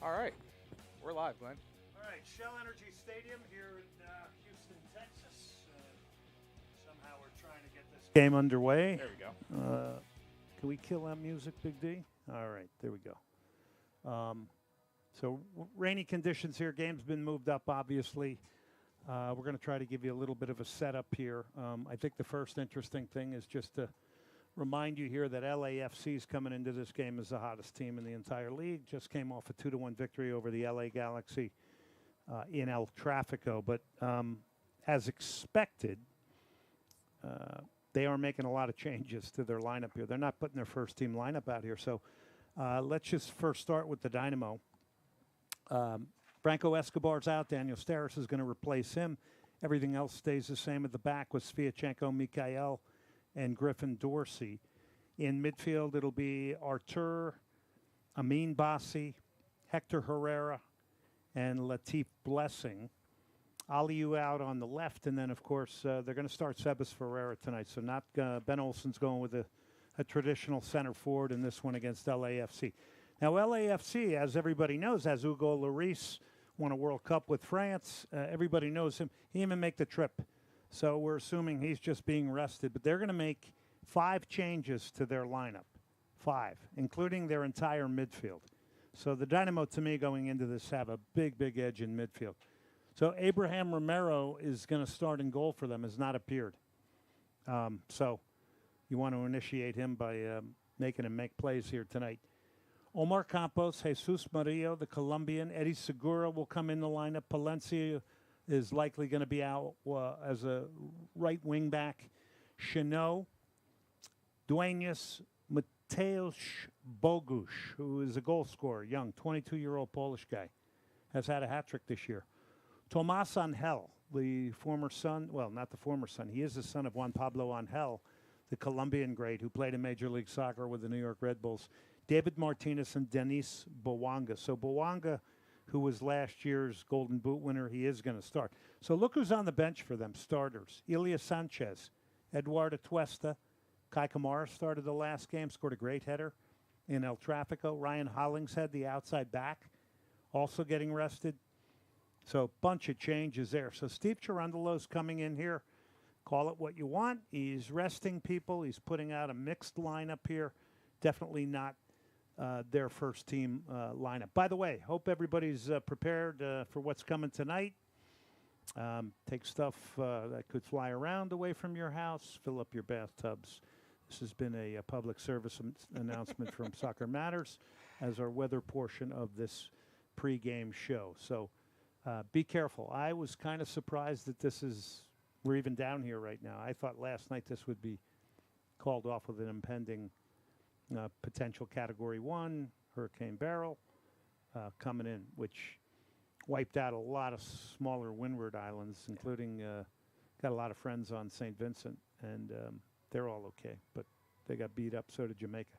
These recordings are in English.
All right. We're live, Glenn. All right, Shell Energy Stadium here in Houston, Texas. Somehow we're trying to get this game underway. There we go. Can we kill that music, Big D? All right, there we go. Rainy conditions here. Game's been moved up, obviously. We're going to try to give you a little bit of a setup here. I think the first interesting thing is just to remind you here that LAFC is coming into this game as the hottest team in the entire league. Just came off a 2-1 victory over the LA Galaxy in El Tráfico. But as expected, they are making a lot of changes to their lineup here. They're not putting their first team lineup out here. So let's just first start with the Dynamo. Franco Escobar's out. Daniel Steris is going to replace him. Everything else stays the same at the back with Sviatchenko, Mikhail, and Griffin Dorsey. In midfield, it'll be Artur, Amin Bassi, Hector Herrera, and Latif Blessing. Aliou out on the left, and then, of course, they're going to start Sebas Ferreira tonight. So not Ben Olsen's going with a traditional center forward in this one against LAFC. Now, LAFC, as everybody knows, has Hugo Lloris, won a World Cup with France. Everybody knows him. He didn't even make the trip. So we're assuming he's just being rested. But they're going to make 5 changes to their lineup. 5, including their entire midfield. So the Dynamo, to me, going into this, have a big, big edge in midfield. So Abraham Romero is going to start in goal for them, has not appeared. So you want to initiate him by making him make plays here tonight. Omar Campos, Jesus Murillo, the Colombian. Eddie Segura will come in the lineup. Palencia is likely going to be out as a right wing back. Chenot, Duenas, Mateusz Bogusz, who is a goal scorer, young, 22-year-old Polish guy, has had a hat trick this year. Tomas Angel, the former son, well, not the former son, he is the son of Juan Pablo Angel, the Colombian great who played in Major League Soccer with the New York Red Bulls. David Martinez and Denis Bouanga. So Bouanga, who was last year's Golden Boot winner, he is going to start. So look who's on the bench for them, starters. Ilya Sanchez, Eduardo Atuesta, Kai Kamara started the last game, scored a great header in El Tráfico. Ryan Hollingshead, the outside back, also getting rested. So a bunch of changes there. So Steve Cherundolo's coming in here. Call it what you want. He's resting people. He's putting out a mixed lineup here. Definitely not their first team lineup. By the way, hope everybody's prepared for what's coming tonight. Take stuff that could fly around away from your house. Fill up your bathtubs. This has been a public service announcement from Soccer Matters as our weather portion of this pregame show. So be careful. I was kind of surprised that we're even down here right now. I thought last night this would be called off with an impending potential Category 1 Hurricane Beryl coming in, which wiped out a lot of smaller windward islands, including got a lot of friends on St. Vincent, and they're all okay, but they got beat up. So did Jamaica.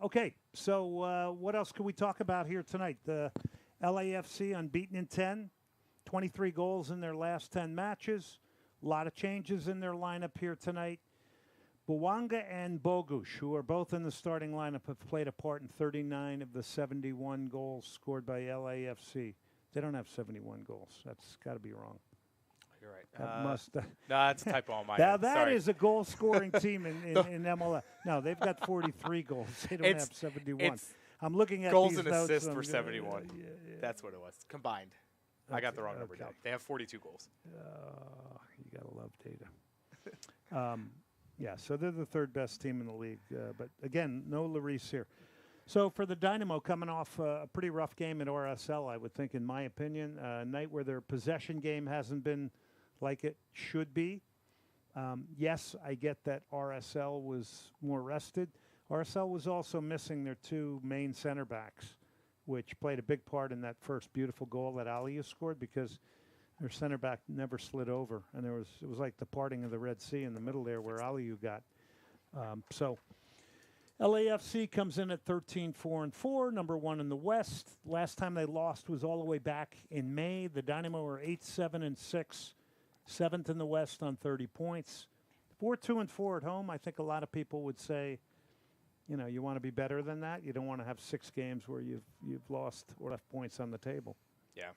Okay, so what else can we talk about here tonight? The LAFC unbeaten in 10, 23 goals in their last 10 matches. A lot of changes in their lineup here tonight. Bouanga and Bogusz, who are both in the starting lineup, have played a part in 39 of the 71 goals scored by LAFC. They don't have 71 goals. That's got to be wrong. You're right. That must. No, that's a typo on my Now end. that Sorry. is a goal-scoring team in MLS. No, they've got 43 goals. They don't have 71. I'm looking at goals these and notes. assists for 71. Yeah. That's what it was. Combined. I got the wrong number down. They have 42 goals. You got to love data. Yeah, so they're the third best team in the league. But, again, no Lloris here. So for the Dynamo coming off a pretty rough game at RSL, I would think, in my opinion, a night where their possession game hasn't been like it should be. Yes, I get that RSL was more rested. RSL was also missing their 2 main center backs, which played a big part in that first beautiful goal that Aliou scored because their center back never slid over. And it was like the parting of the Red Sea in the middle there where Aliou got. So LAFC comes in at 13-4-4, number 1 in the West. Last time they lost was all the way back in May. The Dynamo are 8-7-6, 7th in the West on 30 points. 4-2-4 at home. I think a lot of people would say you want to be better than that. You don't want to have 6 games where you've lost or left points on the table. Yeah.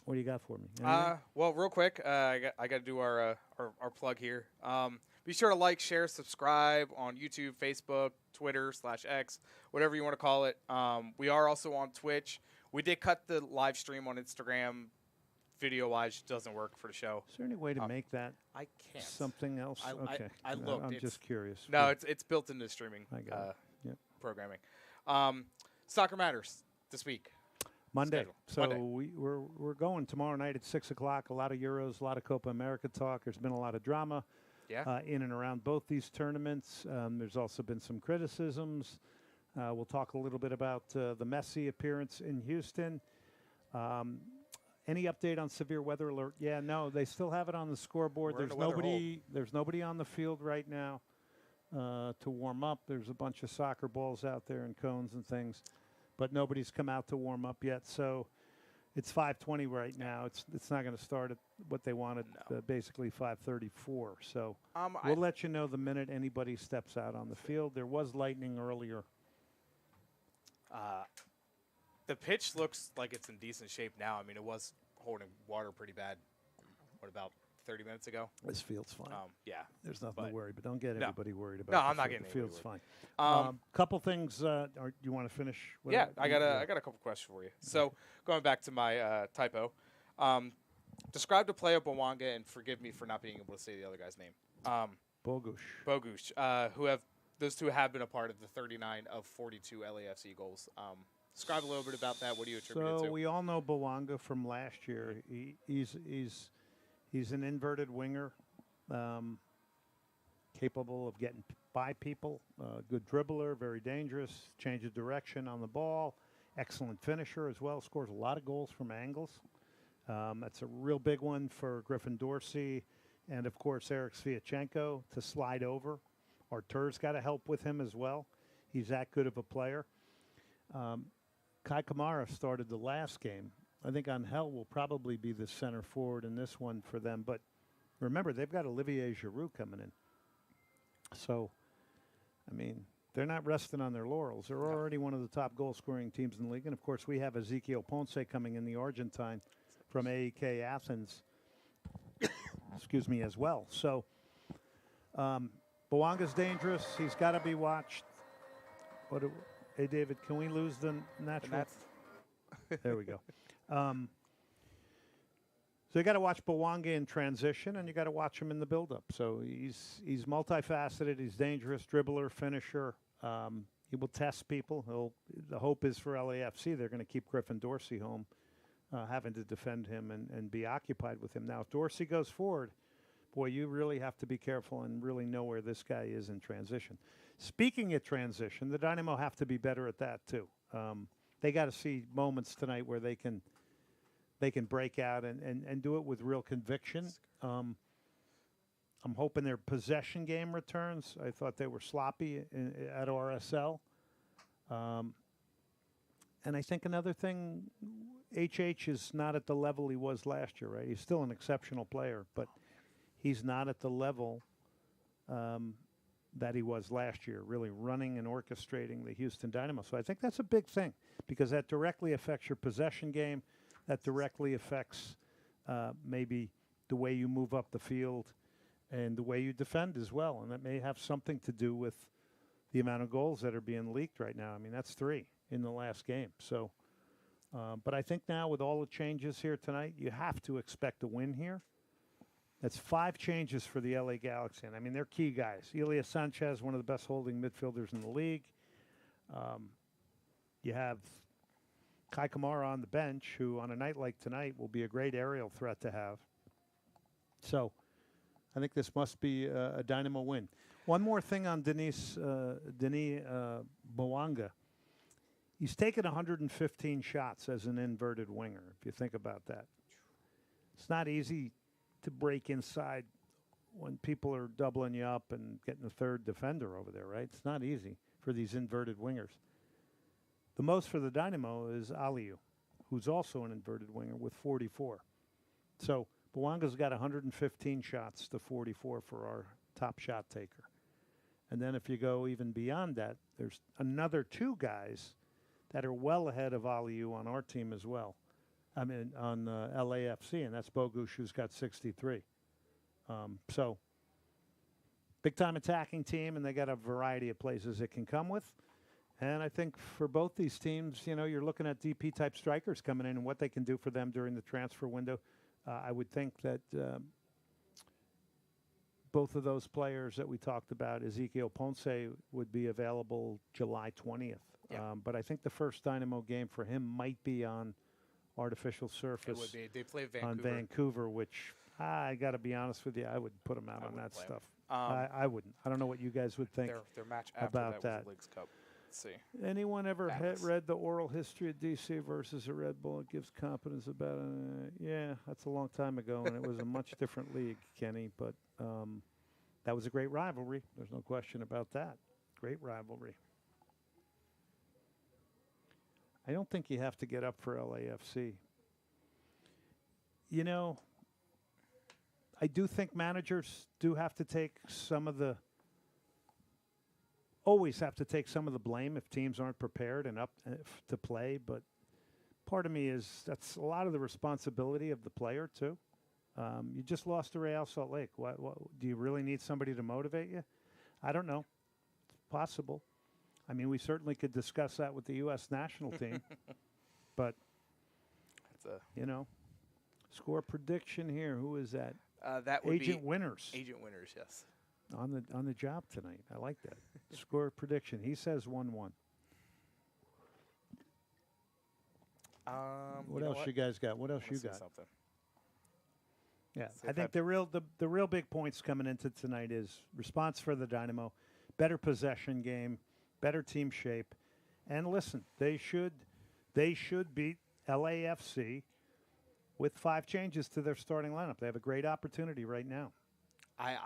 What do you got for me? Anything? Well, real quick, I got to do our plug here. Be sure to like, share, subscribe on YouTube, Facebook, Twitter /X, whatever you want to call it. We are also on Twitch. We did cut the live stream on Instagram. Video-wise, doesn't work for the show. Is there any way to make that I can't. something else? Okay. I looked. I'm just curious. No, it's built into streaming programming. Soccer Matters this week. Monday. Schedule. So Monday. we're going tomorrow night at 6 o'clock. A lot of Euros, a lot of Copa America talk. There's been a lot of drama in and around both these tournaments. There's also been some criticisms. We'll talk a little bit about the Messi appearance in Houston. Any update on severe weather alert? Yeah, no, they still have it on the scoreboard. There's nobody on the field right now to warm up. There's a bunch of soccer balls out there and cones and things, but nobody's come out to warm up yet. So it's 5:20 right now. It's not going to start at what they wanted, basically 5:34. So we'll let you know the minute anybody steps out on the field. There was lightning earlier. The pitch looks like it's in decent shape now. I mean, it was holding water pretty bad, about 30 minutes ago? This field's fine. Yeah. There's nothing to worry, but don't get everybody worried about No, the I'm not field. getting The field's fine. worried. Couple things. Do you want to finish? Yeah, I got a couple questions for you. So going back to my typo, describe the play of Bawanga, and forgive me for not being able to say the other guy's name. Bogusz. Those two have been a part of the 39 of 42 LAFC goals. Describe a little bit about that. What do you attribute it to? So we all know Bawanga from last year. He's an inverted winger, capable of getting by people. Good dribbler, very dangerous. Change of direction on the ball. Excellent finisher as well. Scores a lot of goals from angles. That's a real big one for Griffin Dorsey, and of course Eric Sviatchenko to slide over. Artur's got to help with him as well. He's that good of a player. Kai Kamara started the last game. I think Angel will probably be the center forward in this one for them. But remember, they've got Olivier Giroud coming in. So, I mean, they're not resting on their laurels. They're already one of the top goal-scoring teams in the league. And, of course, we have Ezequiel Ponce coming in, the Argentine from AEK Athens, excuse me, as well. So, Bawanga's dangerous. He's got to be watched. Hey, David, can we lose the natural? There we go. So you got to watch Bawanga in transition, and you got to watch him in the build-up. So he's multifaceted. He's dangerous, dribbler, finisher. He will test people. The hope is for LAFC they're going to keep Griffin Dorsey home, having to defend him and be occupied with him. Now, if Dorsey goes forward, boy, you really have to be careful and really know where this guy is in transition. Speaking of transition, the Dynamo have to be better at that too. They got to see moments tonight where they can break out and do it with real conviction. I'm hoping their possession game returns. I thought they were sloppy at RSL. And I think another thing, HH is not at the level he was last year, right? He's still an exceptional player, but he's not at the level that he was last year, really running and orchestrating the Houston Dynamo. So I think that's a big thing because that directly affects your possession game. That directly affects maybe the way you move up the field and the way you defend as well. And that may have something to do with the amount of goals that are being leaked right now. I mean, that's 3 in the last game. So, but I think now with all the changes here tonight, you have to expect a win here. That's 5 changes for the LA Galaxy. And I mean, they're key guys. Elias Sanchez, one of the best holding midfielders in the league. You have Kai Kamara on the bench, who on a night like tonight will be a great aerial threat to have. So I think this must be a Dynamo win. One more thing on Denis Bawanga. He's taken 115 shots as an inverted winger, if you think about that. It's not easy to break inside when people are doubling you up and getting a third defender over there, right? It's not easy for these inverted wingers. The most for the Dynamo is Aliou, who's also an inverted winger with 44. So Bawanga's got 115 shots to 44 for our top shot taker. And then if you go even beyond that, there's another 2 guys that are well ahead of Aliu on our team as well. I mean, on LAFC, and that's Bogusz, who's got 63. So, big-time attacking team, and they got a variety of places it can come with. And I think for both these teams, you know, you're looking at DP-type strikers coming in and what they can do for them during the transfer window. I would think that both of those players that we talked about, Ezekiel Ponce, would be available July 20th. Yeah. But I think the first Dynamo game for him might be on artificial surface. It would be. They play Vancouver. On Vancouver, which I got to be honest with you, I would put him out on that stuff. I wouldn't. I don't know what you guys would think their match after about that was the Leagues Cup. Let's see. Anyone ever read the oral history of DC versus a Red Bull? It gives confidence about it. Yeah, that's a long time ago, and it was a much different league, Kenny. But that was a great rivalry. There's no question about that. Great rivalry. I don't think you have to get up for LAFC. You know, I do think managers do have to take always have to take some of the blame if teams aren't prepared and up to play. But part of me is that's a lot of the responsibility of the player, too. You just lost to Real Salt Lake. What, do you really need somebody to motivate you? I don't know. It's possible. I mean, we certainly could discuss that with the U.S. national team. But, you know, score prediction here. Who is that? That would Agent be Winners. Agent Winners, yes. On the job tonight. I like that. Score prediction. He says 1-1. What else you guys got? What else you got? Something. Yeah, I think the real big points coming into tonight is response for the Dynamo, better possession game, better team shape, and listen, they should beat LAFC with 5 changes to their starting lineup. They have a great opportunity right now. I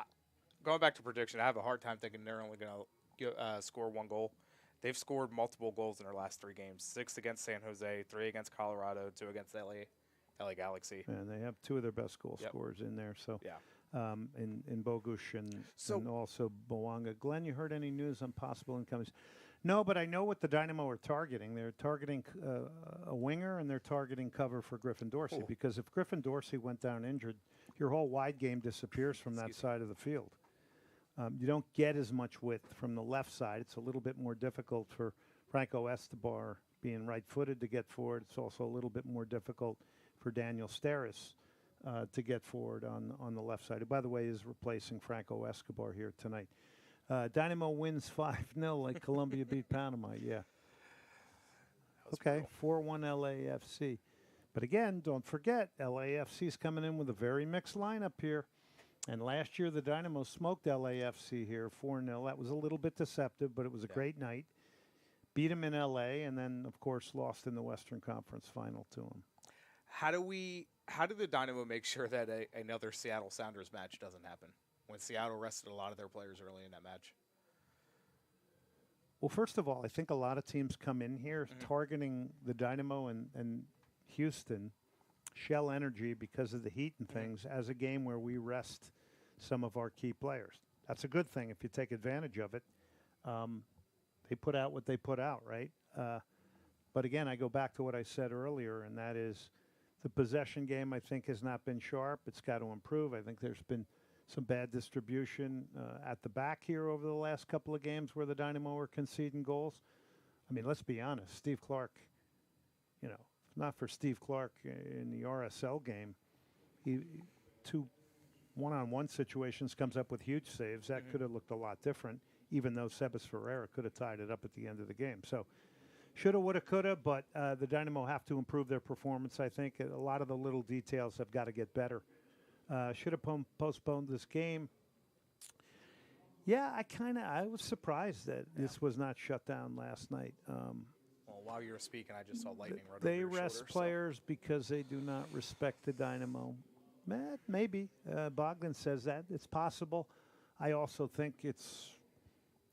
going back to prediction, I have a hard time thinking they're only going to score 1 goal. They've scored multiple goals in their last 3 games: 6 against San Jose, 3 against Colorado, 2 against LA Galaxy. And they have 2 of their best goal scorers in there. So yeah. In Bogusz and also Bowanga. Glenn, you heard any news on possible incomings? No, but I know what the Dynamo are targeting. They're targeting a winger, and they're targeting cover for Griffin Dorsey. Cool. Because if Griffin Dorsey went down injured, your whole wide game disappears from that side of the field. You don't get as much width from the left side. It's a little bit more difficult for Franco Escobar, being right-footed, to get forward. It's also a little bit more difficult for Daniel Steres to get forward on the left side, who, by the way, is replacing Franco Escobar here tonight. Dynamo wins 5-0 like Colombia beat Panama. Yeah. Okay, 4-1 LAFC. But again, don't forget, LAFC's coming in with a very mixed lineup here. And last year, the Dynamo smoked LAFC here 4-0. That was a little bit deceptive, but it was a great night. Beat them in LA, and then, of course, lost in the Western Conference final to them. How do the Dynamo make sure that another Seattle Sounders match doesn't happen when Seattle rested a lot of their players early in that match? Well, first of all, I think a lot of teams come in here targeting the Dynamo and Houston, Shell Energy, because of the heat and things, as a game where we rest some of our key players. That's a good thing if you take advantage of it. They put out what they put out, right? But again, I go back to what I said earlier, and that is the possession game, I think, has not been sharp. It's got to improve. I think there's been some bad distribution at the back here over the last couple of games where the Dynamo were conceding goals. I mean, let's be honest. Steve Clark, you know, if not for Steve Clark in the RSL game, he 2 one-on-one situations, comes up with huge saves. That could have looked a lot different, even though Sebas Ferreira could have tied it up at the end of the game. So shoulda, woulda, coulda, but the Dynamo have to improve their performance, I think. A lot of the little details have got to get better. Should have postponed this game. Yeah, I was surprised that this was not shut down last night. Well, while you were speaking, I just saw lightning right over They your rest shoulder, players because they do not respect the Dynamo. Maybe. Bogdan says that. It's possible. I also think it's,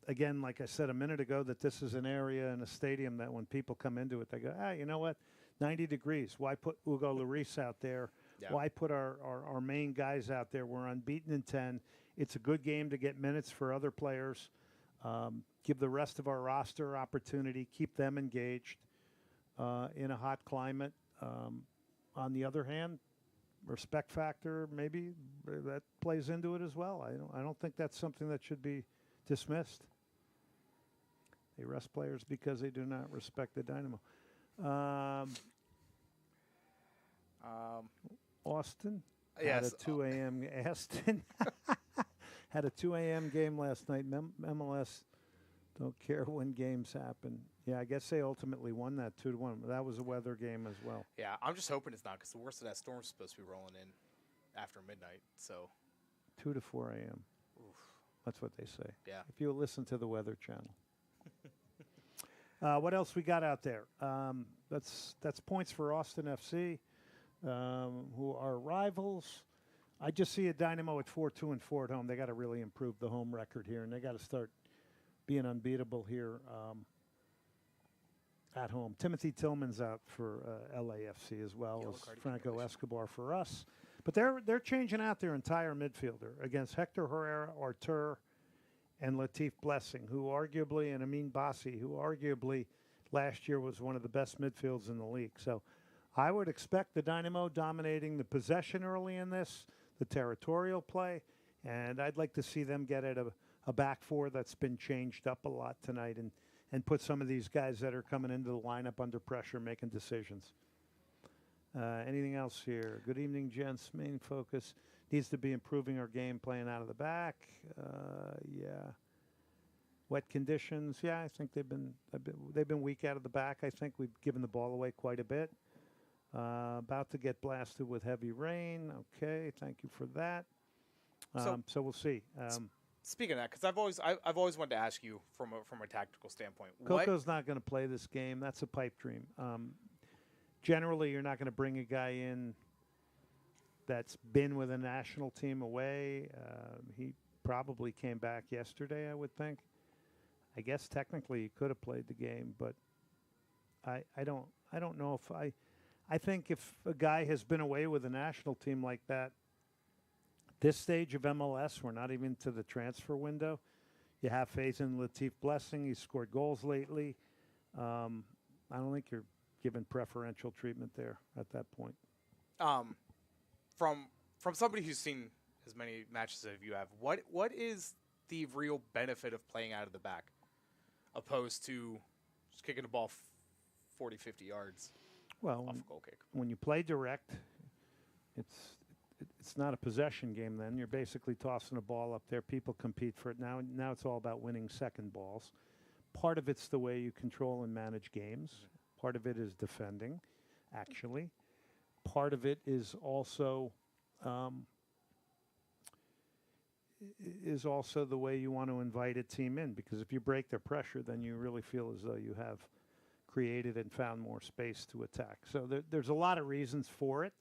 again, like I said a minute ago, that this is an area in a stadium that when people come into it, they go, you know what, 90 degrees. Why put Hugo Lloris out there? Yeah. Why put our main guys out there? We're unbeaten in 10. It's a good game to get minutes for other players. Give the rest of our roster opportunity, keep them engaged in a hot climate. On the other hand, respect factor, maybe that plays into it as well. I don't think that's something that should be dismissed. They rest players because they do not respect the Dynamo. Austin Yes. had a 2 a.m. Aston had a 2 a.m. game last night. MLS don't care when games happen. Yeah, I guess they ultimately won that 2-1. That was a weather game as well. Yeah, I'm just hoping it's not, because the worst of that storm's supposed to be rolling in after midnight. So 2 to 4 a.m. oof. That's what they say. Yeah. If you listen to the Weather Channel. What else we got out there? That's points for Austin FC, who are rivals. I just see a Dynamo at 4-2-4 at home. They got to really improve the home record here, and they got to start being unbeatable here at home. Timothy Tillman's out for LAFC as well as Franco Escobar for us. But they're changing out their entire midfielder against Hector Herrera, Artur, and Latif Blessing, who arguably, and Amin Bassi, who arguably last year was one of the best midfields in the league. So I would expect the Dynamo dominating the possession early in this, the territorial play, and I'd like to see them get at a back four that's been changed up a lot tonight and put some of these guys that are coming into the lineup under pressure making decisions. Anything else here? Good evening, gents. Main focus needs to be improving our game playing out of the back. Yeah. Wet conditions. Yeah, I think they've been weak out of the back. I think we've given the ball away quite a bit. About to get blasted with heavy rain. Okay, thank you for that. So we'll see. Speaking of that, because I've always wanted to ask you from a tactical standpoint. Coco's not going to play this game. That's a pipe dream. Generally, you're not going to bring a guy in that's been with a national team away. He probably came back yesterday, I would think. I guess technically he could have played the game, but I don't know if I think if a guy has been away with a national team like that, this stage of MLS, we're not even to the transfer window. You have faith in Latif Blessing. He's scored goals lately. I don't think you're given preferential treatment there at that point. From somebody who's seen as many matches as you have, what is the real benefit of playing out of the back, opposed to just kicking the ball 40, 50 yards well, off a goal kick? When you play direct, it's not a possession game then. You're basically tossing a ball up there. People compete for it. Now it's all about winning second balls. Part of it's the way you control and manage games. Part of it is defending, actually. Part of it is also the way you want to invite a team in, because if you break their pressure, then you really feel as though you have created and found more space to attack. So there's a lot of reasons for it.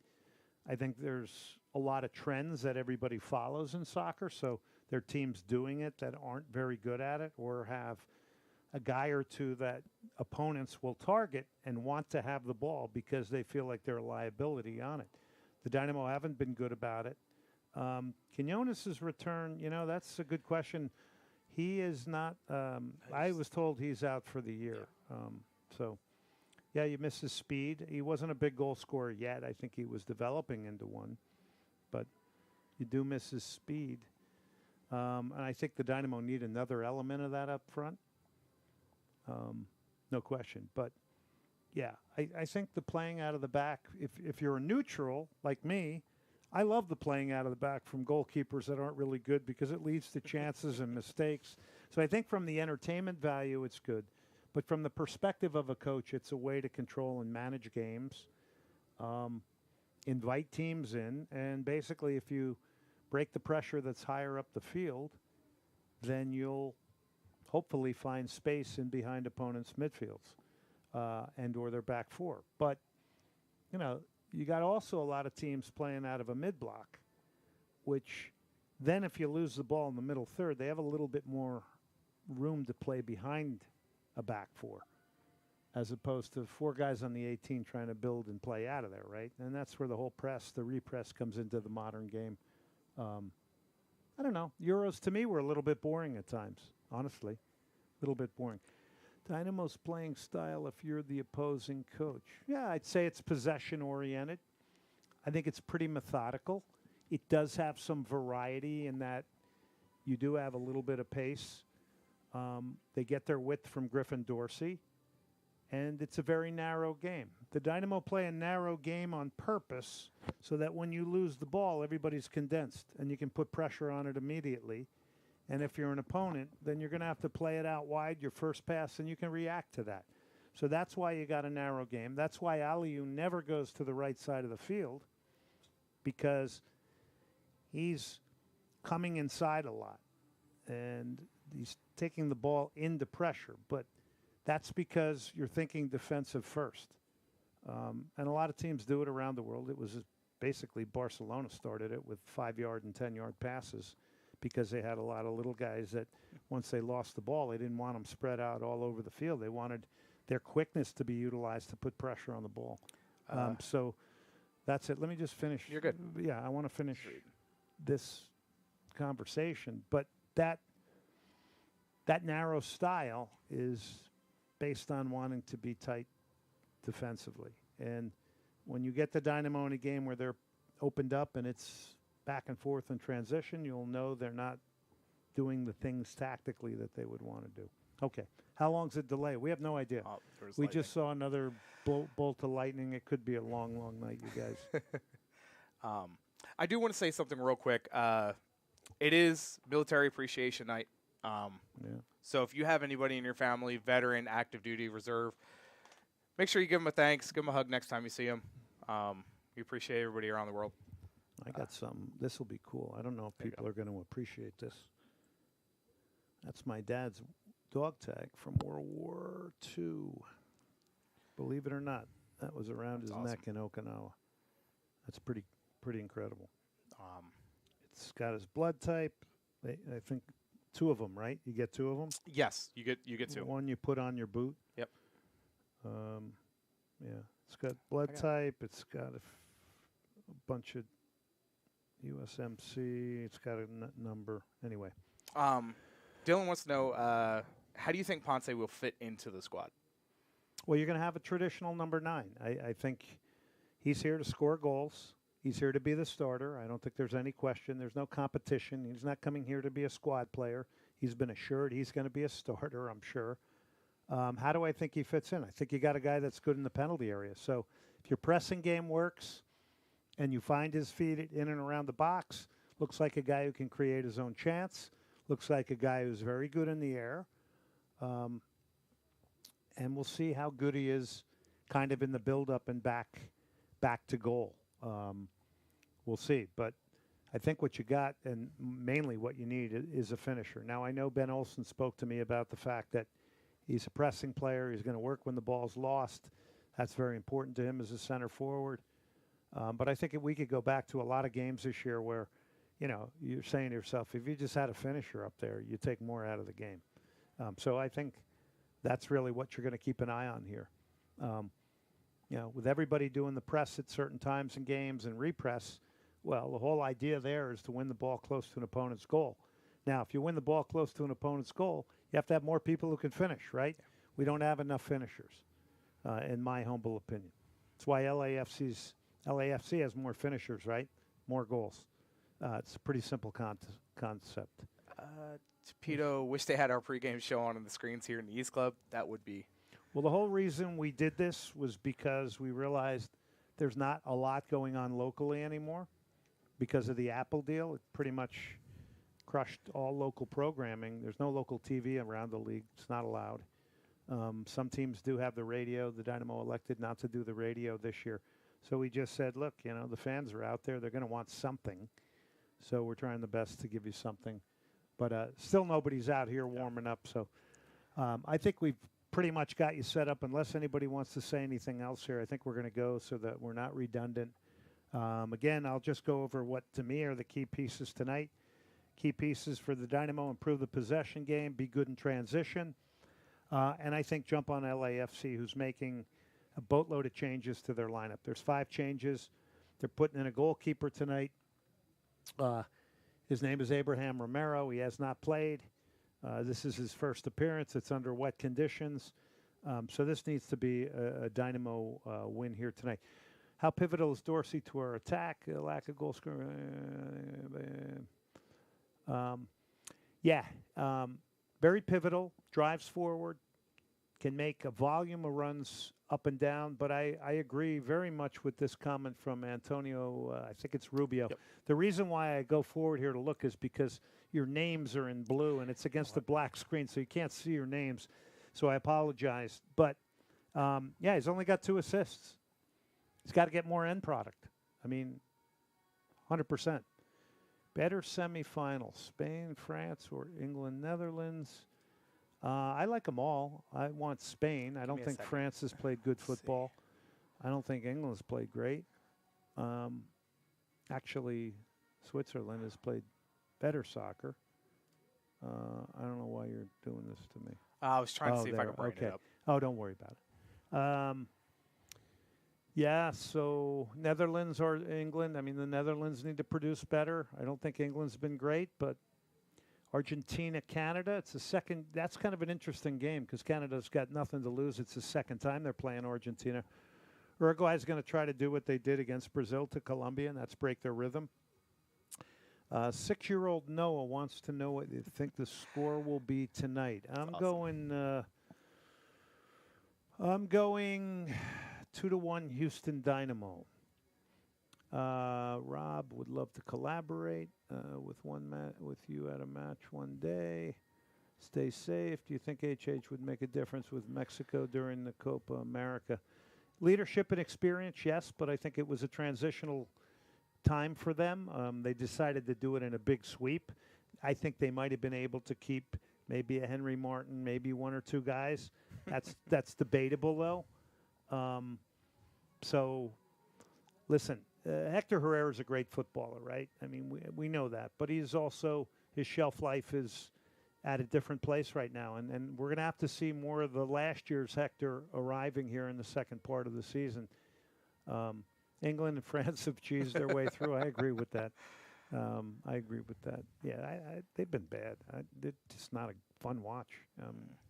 I think there's a lot of trends that everybody follows in soccer. So there are teams doing it that aren't very good at it or have a guy or two that opponents will target and want to have the ball because they feel like they're a liability on it. The Dynamo haven't been good about it. Quinones' return, that's a good question. He is not, I was told he's out for the year. Yeah, you miss his speed. He wasn't a big goal scorer yet. I think he was developing into one. But you do miss his speed. And I think the Dynamo need another element of that up front. No question. But, yeah, I think the playing out of the back, if you're a neutral like me, I love the playing out of the back from goalkeepers that aren't really good because it leads to chances and mistakes. So I think from the entertainment value, it's good. But from the perspective of a coach, it's a way to control and manage games, invite teams in, and basically if you break the pressure that's higher up the field, then you'll hopefully find space in behind opponents' midfields and or their back four. But, you got also a lot of teams playing out of a mid-block, which then if you lose the ball in the middle third, they have a little bit more room to play behind a back four, as opposed to four guys on the 18 trying to build and play out of there, right? And that's where the whole the repress comes into the modern game. I don't know. Euros to me were a little bit boring at times, honestly. little bit boring. Dynamo's playing style if you're the opposing coach. Yeah, I'd say it's possession-oriented. I think it's pretty methodical. It does have some variety in that you do have a little bit of pace. They get their width from Griffin Dorsey, and it's a very narrow game. The Dynamo play a narrow game on purpose so that when you lose the ball, everybody's condensed, and you can put pressure on it immediately. And if you're an opponent, then you're going to have to play it out wide, your first pass, and you can react to that. So that's why you got a narrow game. That's why Aliou never goes to the right side of the field, because he's coming inside a lot, and he's taking the ball into pressure. But that's because you're thinking defensive first. And a lot of teams do it around the world. It was basically Barcelona started it with 5-yard and 10-yard passes, because they had a lot of little guys that once they lost the ball, they didn't want them spread out all over the field. They wanted their quickness to be utilized to put pressure on the ball. So that's it. Let me just finish. You're good. Yeah, I want to finish this conversation. But that narrow style is based on wanting to be tight defensively. And when you get the Dynamo in a game where they're opened up and it's back and forth in transition, you'll know they're not doing the things tactically that they would want to do. Okay. How long's the delay? We have no idea. We just saw another bolt of lightning. It could be a long, long night, you guys. I do want to say something real quick. It is Military Appreciation Night. So if you have anybody in your family, veteran, active duty, reserve, make sure you give them a thanks. Give them a hug next time you see them. We appreciate everybody around the world. I got some. This will be cool. I don't know if people are going to appreciate this. That's my dad's dog tag from World War II. Believe it or not, that was around his neck in Okinawa. That's pretty incredible. It's got his blood type. I think 2 of them, right? You get 2 of them? Yes, you get 2. One you put on your boot. Yep. Yeah, it's got blood type. It's got a bunch of USMC. It's got a number. Anyway. Dylan wants to know, how do you think Ponce will fit into the squad? Well, you're going to have a traditional number 9. I think he's here to score goals. He's here to be the starter. I don't think there's any question. There's no competition. He's not coming here to be a squad player. He's been assured he's going to be a starter, I'm sure. How do I think he fits in? I think you got a guy that's good in the penalty area. So if your pressing game works and you find his feet in and around the box, looks like a guy who can create his own chance, looks like a guy who's very good in the air. And we'll see how good he is kind of in the build-up and back to goal. We'll see. But I think what you got, and mainly what you need, is a finisher. Now, I know Ben Olsen spoke to me about the fact that he's a pressing player. He's going to work when the ball's lost. That's very important to him as a center forward. But I think we could go back to a lot of games this year where, you're saying to yourself, if you just had a finisher up there, you take more out of the game. So I think that's really what you're going to keep an eye on here. With everybody doing the press at certain times in games and repress, well, the whole idea there is to win the ball close to an opponent's goal. Now, if you win the ball close to an opponent's goal, you have to have more people who can finish, right? We don't have enough finishers, in my humble opinion. That's why LAFC has more finishers, right? More goals. It's a pretty simple concept. Pito, wish they had our pregame show on the screens here in the East Club. That would be. Well, the whole reason we did this was because we realized there's not a lot going on locally anymore because of the Apple deal. It pretty much crushed all local programming. There's no local TV around the league. It's not allowed. Some teams do have the radio. The Dynamo elected not to do the radio this year. So we just said, look, the fans are out there. They're going to want something. So we're trying the best to give you something. But still nobody's out here warming up. So I think we've pretty much got you set up. Unless anybody wants to say anything else here, I think we're going to go so that we're not redundant. Again, I'll just go over what, to me, are the key pieces tonight. Key pieces for the Dynamo: improve the possession game, be good in transition. And I think jump on LAFC, who's making a boatload of changes to their lineup. There's 5 changes. They're putting in a goalkeeper tonight. His name is Abraham Romero. He has not played. This is his first appearance. It's under wet conditions. So this needs to be a Dynamo win here tonight. How pivotal is Dorsey to our attack? Lack of goal scoring. Very pivotal. Drives forward. Can make a volume of runs up and down. But I agree very much with this comment from Antonio. I think it's Rubio. Yep. The reason why I go forward here to look is because your names are in blue, and it's against the black screen, so you can't see your names. So I apologize. But, he's only got 2 assists. He's got to get more end product. I mean, 100%. Better semifinals, Spain, France, or England, Netherlands. I like them all. I want Spain. I don't think France has played good football. I don't think England's played great. Actually, Switzerland has played better soccer. I don't know why you're doing this to me. I was trying to see if I could bring it up. Oh, don't worry about it. So Netherlands or England. I mean, the Netherlands need to produce better. I don't think England's been great, but Argentina, Canada, it's the second. That's kind of an interesting game because Canada's got nothing to lose. It's the second time they're playing Argentina. Uruguay's going to try to do what they did against Brazil to Colombia, and that's break their rhythm. 6-year-old Noah wants to know what you think the score will be tonight. I'm going 2-1 Houston Dynamo. Rob would love to collaborate with you at a match one day. Stay safe. Do you think HH would make a difference with Mexico during the Copa America? Leadership and experience, yes, but I think it was a transitional time for them. They decided to do it in a big sweep. I think they might have been able to keep maybe a Henry Martin, maybe 1 or 2 guys. That's debatable, though. So, listen, Hector Herrera is a great footballer, right? I mean, we know that. But he's also, his shelf life is at a different place right now. And we're going to have to see more of the last year's Hector arriving here in the second part of the season. England and France have cheesed their way through. I agree with that. Yeah, they've been bad. It's just not a fun watch.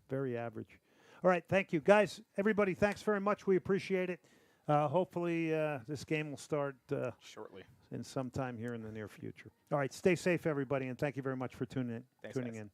Very average. All right, thank you. Guys, everybody, thanks very much. We appreciate it. Hopefully this game will start shortly in some time here in the near future. All right, stay safe, everybody, and thank you very much for tuning in.